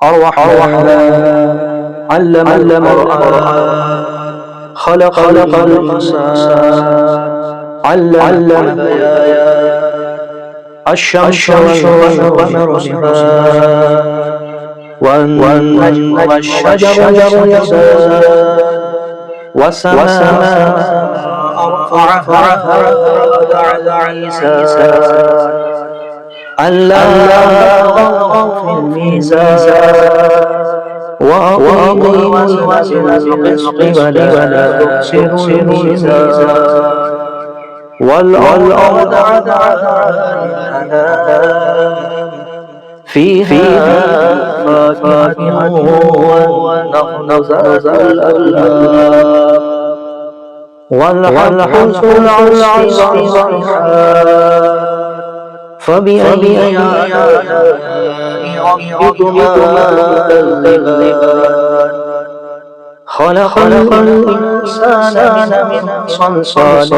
الرحمن علم القرآن خلق الإنسان علم البيان الشمس والقمر حسبان والنجم والشجر يسجدان والسماء رفعها ووضع الميزان ألا تطغوا في الميزان وأقيموا الوزن بالقسط ولا تخسروا الميزان والأرض وضعها للأنام فيها فاكهة والنخل ذات الأكمام والحب ذو العصف والريحان فبأي آلاء ربكما تكذبان خلق الإنسان من صلصال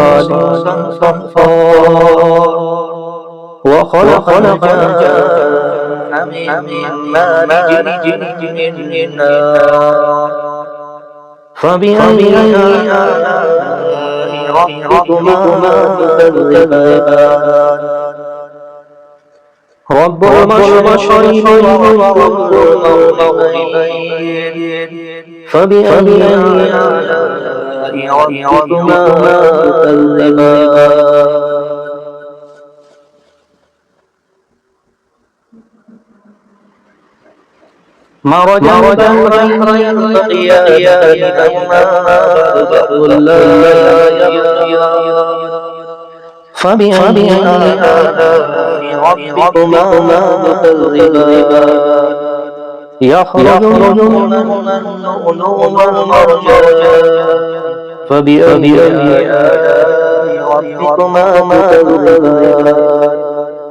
كالفخار وخلق الجان من مارج من نار فبأي آلاء ربكما تكذبان رب المشرقين ورب المغربين فبأي آلاء ربكما تكذبان مرج البحرين يلتقيان بينهما برزخ لا يبغيان فبأي آلاء ربكما تكذبان يخرج منهما اللؤلؤ والمرجان فبأي آلاء ربكما تكذبان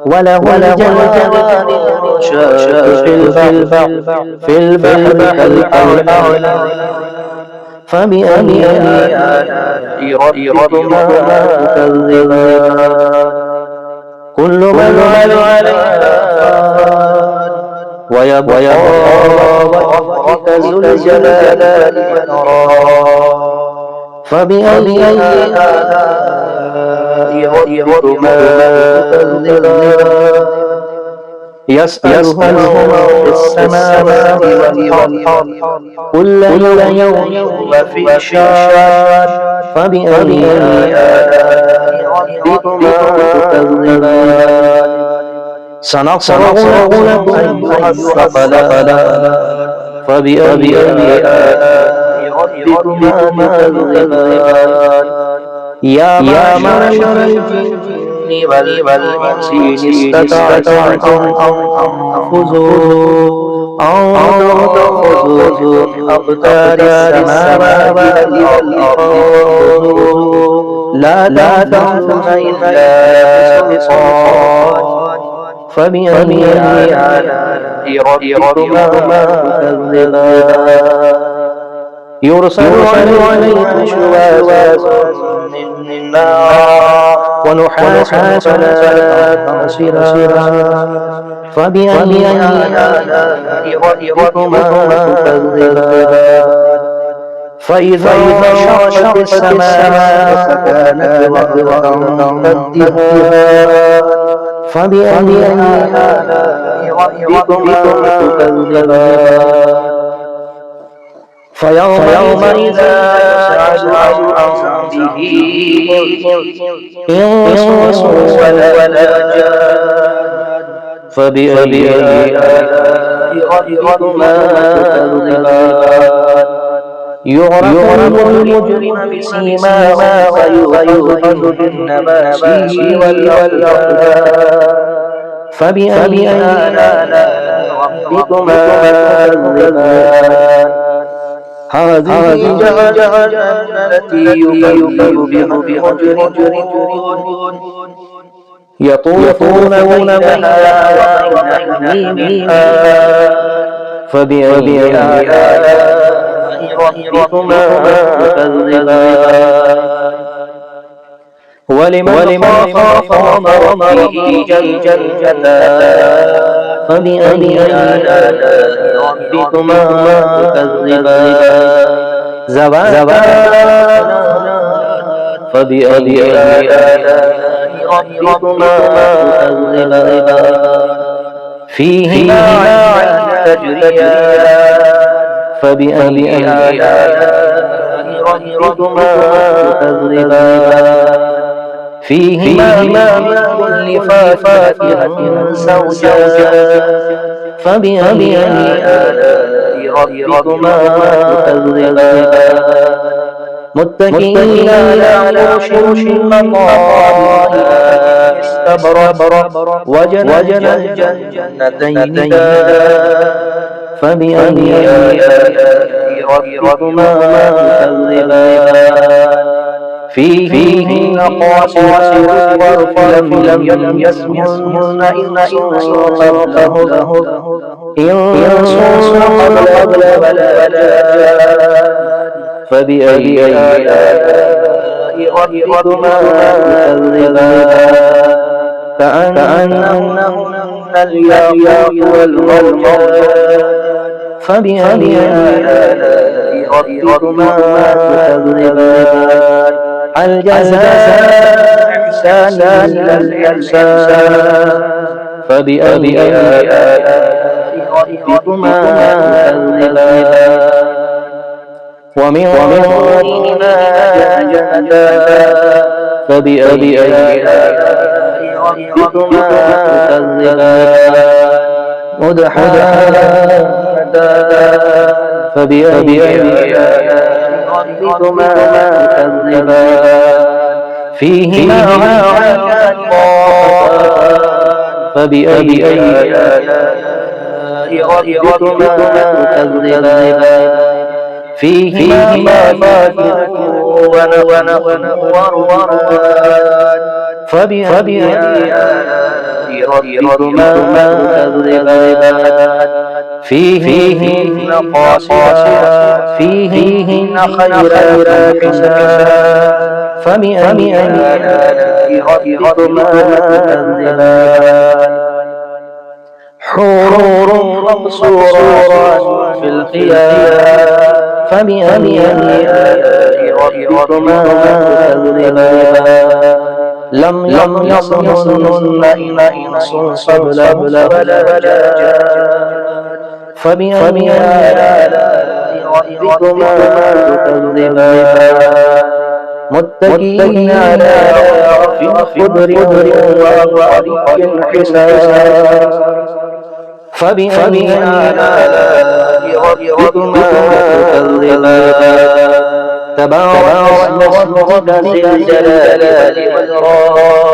وله الجوار المنشآت في البحر كالأعلام فبأي آلاء ربكما تكذبان كل من عليها ويبقى وجه ربك ذو الجلال والإكرام فبأي آلاء ربكما تكذبان يسأله من في السماوات والأرض كل يوم وفي شان فبأي آلاء ربكما تكذبان سنفرغ لكم أيها الثقلان فبأي آلاء ربكما تكذبان يا معشر الجن والإنس إن استطعتم أن تنفذوا من أقطار السماوات والأرض لا تنفذون إلا بسلطان فبأي آلاء ربكما تكذبان يرسل عليها شواظ من نار ونحاس فلا تنتصران فبأي آلاء ربكما تكذبان فإذا انشقت السماء فكانت وردة كالدهان فبأي آلاء ربكما تكذبان فيومئذ يسعد عن به إنس ولا جان فبأي آلاء ربكما تكذبان يعرف المجرم بسيماهما ويؤخذ بالنواسي والأقدام فبأي آلاء ربكما تكذبان هذه جهنم التي يكذب بها المجرمون يطوفون بينها وبين حميمها فبأي آلاء ربكما تكذبان ولمن خاف مقام ربه جنتان فبأي آلاء ربكما تكذبان ذواتا فبأي آلاء ربكما تكذبان فيهما عينان تجريان فبأي آلاء ربكما تكذبان فيهما من كل فاكهة زوجان فبأي آلاء ربكما تكذبان متكئين على فرش مقابلها استبرق وجنى الجنتين دان فبأي آلاء ربكما تكذبان فيهن قاصرات الطرف لم يسمعن إنس قبلهم فبأي آلاء ربكما تكذبان كأنهن الياقوت والمرجان فبأي آلاء ربكما تكذبان هل جزاء إحسان إلا الإحسان فبأي آلاء ربكما تكذبان ومن دونهما جنتان فبأي آلاء ربكما تكذبان مدحضتان فبأي آلاء ربكما تكذبان فيهما عينان طافان فبأي آلاء ربكما تكذبان فيهما فاكهة ونخل ورمان فبأي آلاء ربكما تكذبان فيهن قاصرات فيهن خيرات حسان فبأي آلاء ربكما تكذبان حور مقصورات في الخيام فبأي آلاء ربكما تكذبان لم يصهن إنس قبلهم ولا جان فبأي آلاء ربكما تكذبان متكئين على رفرف خضر وأبقار حسان فبأي آلاء ربكما تكذبان تبارك اسم ربك ذي الجلال والإكرام